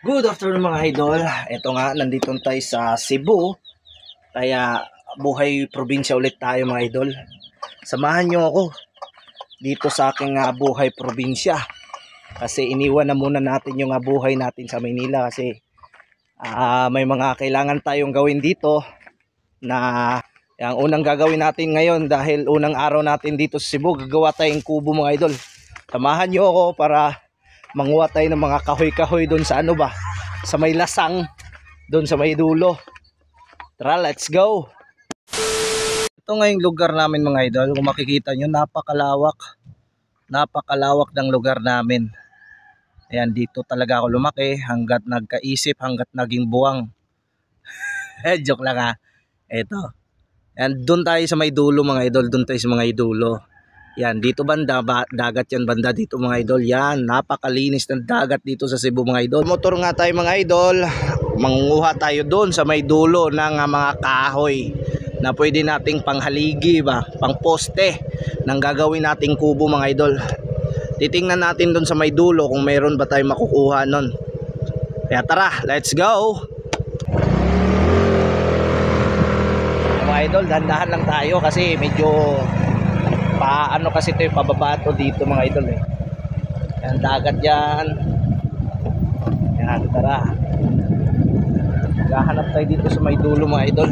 Good afternoon mga idol. Ito nga, nandito tayo sa Cebu. Kaya buhay probinsya ulit tayo mga idol. Samahan nyo ako dito sa aking buhay probinsya. Kasi iniwan na muna natin yung buhay natin sa Maynila. Kasi may mga kailangan tayong gawin dito. Na ang unang gagawin natin ngayon dahil unang araw natin dito sa Cebu, gagawa tayong kubo mga idol. Samahan nyo ako para manguha tayo ng mga kahoy-kahoy doon sa ano ba, sa may lasang, doon sa may dulo. Tara, let's go. Ito nga yung lugar namin mga idol. Kung makikita nyo, napakalawak ng lugar namin. Ayan, dito talaga ako lumaki hanggat nagkaisip, hanggat naging buwang. Joke lang ha. Ito. Ayan, doon tayo sa may dulo mga idol. Doon tayo sa mga idulo. Yan, dito banda, dagat yan banda dito mga idol. Yan, napakalinis ng dagat dito sa Cebu mga idol. Motor nga tayo mga idol. Mangunguha tayo doon sa may dulo ng mga kahoy na pwede nating panghaligi ba, pang poste ng gagawin nating kubo mga idol. Titingnan natin doon sa may dulo kung mayroon ba tayong makukuha nun. Kaya tara, let's go. Mga idol, dandahan lang tayo kasi medyo paano kasi ito yung pababato dito mga idol eh. Yan, dagat yan. Yan, tara. Maghahanap tayo dito sa may dulo mga idol.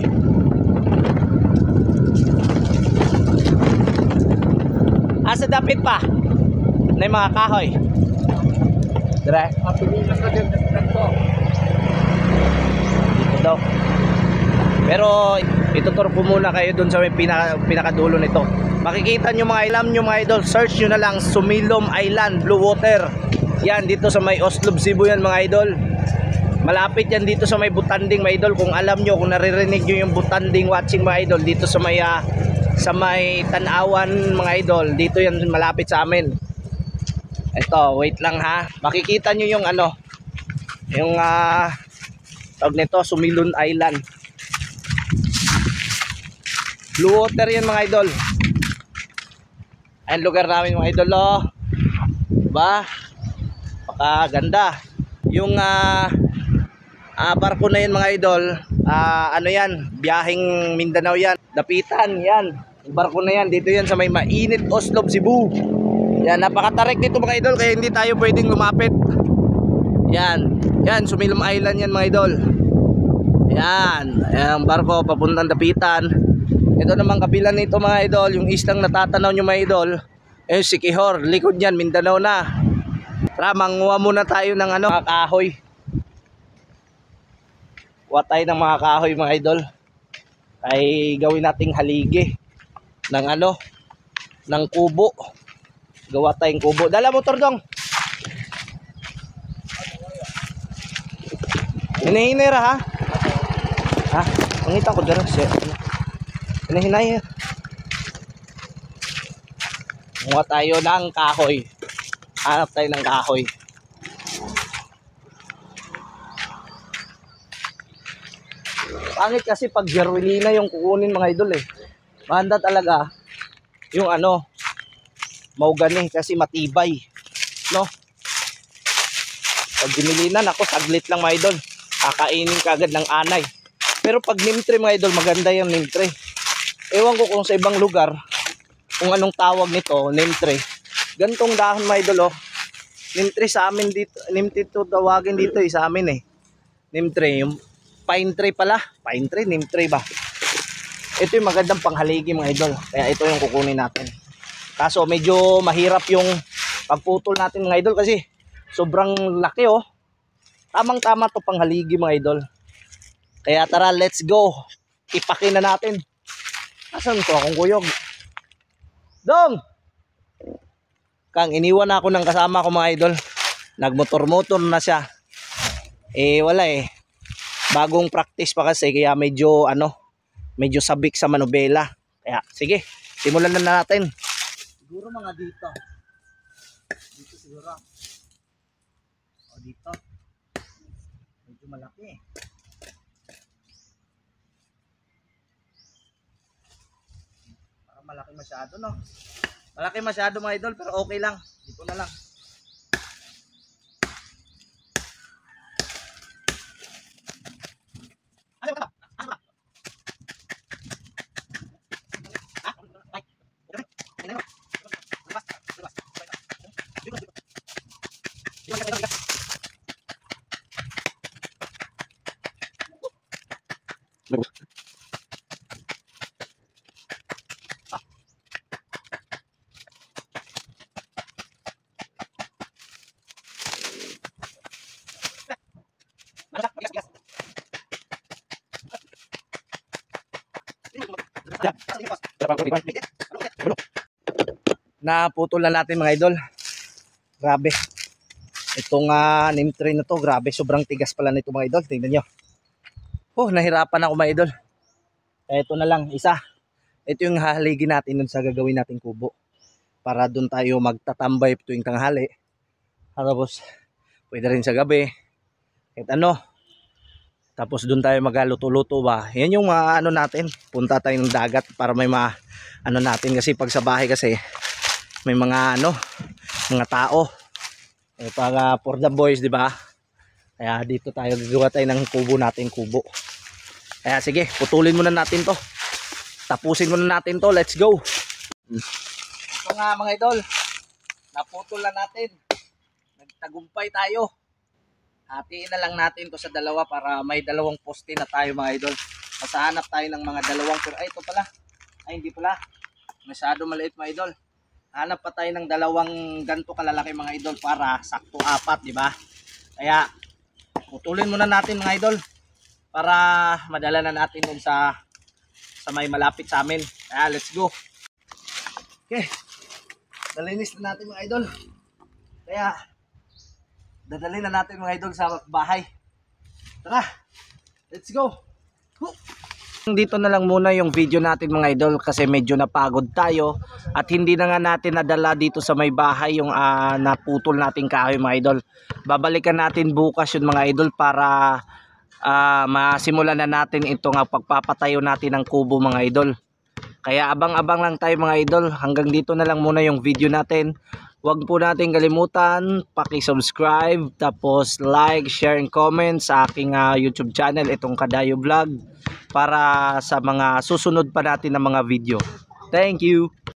Asa dapit pa na yung mga kahoy. Tara. Dito daw. Pero ituturo ko muna kayo dun sa may pinakadulo nito. Makikita nyo mga ilam nyo mga idol, search nyo na lang Sumilom Island, Blue Water. Yan, dito sa may Oslob, Cebu yan mga idol. Malapit yan dito sa may Butanding mga idol. Kung alam nyo, kung naririnig nyo yung Butanding watching mga idol, dito sa may Tanawan mga idol, dito yan malapit sa amin. Ito, wait lang ha. Makikita nyo yung ano, yung tawag nito, Sumilom Island. Blue Water yan mga idol. Ayan lugar namin mga idol oh. Diba? Pakaganda. Yung barko na yan mga idol, ano yan, biyaheng Mindanao yan. Dapitan yan. Yung barko na yan, dito yan sa may mainit Oslob, Cebu. Yan, napakatarik dito mga idol kaya hindi tayo pwedeng lumapit. Yan. Yan, Sumilom Island yan mga idol. Yan. Ayan, barko papuntang Dapitan. Ito naman kabila nito mga idol, yung islang natatanaw nyo mga idol, yung Siquijor, likod yan, Mindanao na. Tara, manguha muna tayo ng ano, mga kahoy. Kuha tayo ng mga kahoy mga idol. Ay gawin nating haligi ng ano, ng kubo. Gawa tayong kubo. Dala motor dong. Hinahinera ha? Ha? Pangitan ko dyan. Hinahinay. Munga tayo ng kahoy. Hanap tayo ng kahoy. Pangit kasi pag gerwilina yung kukunin mga idol eh. Mahanda talaga yung ano, mahogani kasi matibay. No? Pag ginilina, nako saglit lang mga idol. Kakainin kagad ng anay. Pero pag nimtre mga idol, maganda yung nimtre. Ewan ko kung sa ibang lugar kung anong tawag nito, neem tree. Gantong dahon mga idol oh. Neem tree sa amin dito, neem tree to tawagin dito eh, sa amin eh. Neem tree, yung pine tree pala. Pine tree, neem tree ba? Ito yung magandang panghaligi mga idol. Kaya ito yung kukunin natin. Kaso medyo mahirap yung pagputol natin mga idol kasi sobrang laki oh. Tamang-tama to panghaligi mga idol. Kaya tara, let's go. Ipakin na natin. Asan to akong kuyog? Dong! Kang, iniwan ako ng kasama ko mga idol. Nagmotor-motor na siya. Eh wala eh. Bagong practice pa kasi kaya medyo medyo sabik sa manubela. Kaya sige, simulan na natin. Siguro mga dito. Dito siguro. O dito. Medyo malaki eh. Malaki masyado no. Malaki masyado mga idol pero okay lang. Dito na lang. Naputol na natin mga idol. Grabe. Itong name tray na to, grabe, sobrang tigas pala nito mga idol. Tingnan nyo. Oh, nahirapan ako mga idol. Ito na lang, isa. Ito yung hahaligin natin dun sa gagawin nating kubo. Para dun tayo magtatambay tuwing tanghali. Tapos, pwede rin sa gabi. Kahit ano. Tapos dun tayo magluto-luto ba. Yan yung ano natin. Punta tayo ng dagat para may ano natin. Kasi pag sa bahay kasi, may mga mga tao. Para for the boys, di ba? Kaya dito tayo gagawa tayo ng kubo natin, kubo. Kaya sige, putulin muna natin to. Tapusin muna natin to. Let's go. Ito nga mga idol. Naputol na natin. Nagtagumpay tayo. Hatiin na lang natin to sa dalawa para may dalawang poste na tayo mga idol. Masahanap tayo ng mga dalawang ay ito pala. Ay hindi pala. Masyado maliit mga idol. Hanap pa tayo ng dalawang ganto kalalaki mga idol para sakto 4, di ba? Kaya putulin muna natin mga idol para madala na natin dun sa may malapit sa amin. Kaya let's go. Okay. Dalinis na natin mga idol. Kaya dadalhin na natin mga idol sa bahay. Tara. Let's go. Dito na lang muna yung video natin mga idol kasi medyo napagod tayo at hindi na nga natin nadala dito sa may bahay yung naputol nating kahoy mga idol. Babalikan natin bukas yun mga idol para masimulan na natin itong pagpapatayo natin ng kubo mga idol. Kaya abang-abang lang tayo mga idol. Hanggang dito na lang muna yung video natin. Huwag po natin kalimutan paki-subscribe, tapos like, share, and comment sa aking YouTube channel, itong Kadayo Vlog, para sa mga susunod pa natin na mga video. Thank you!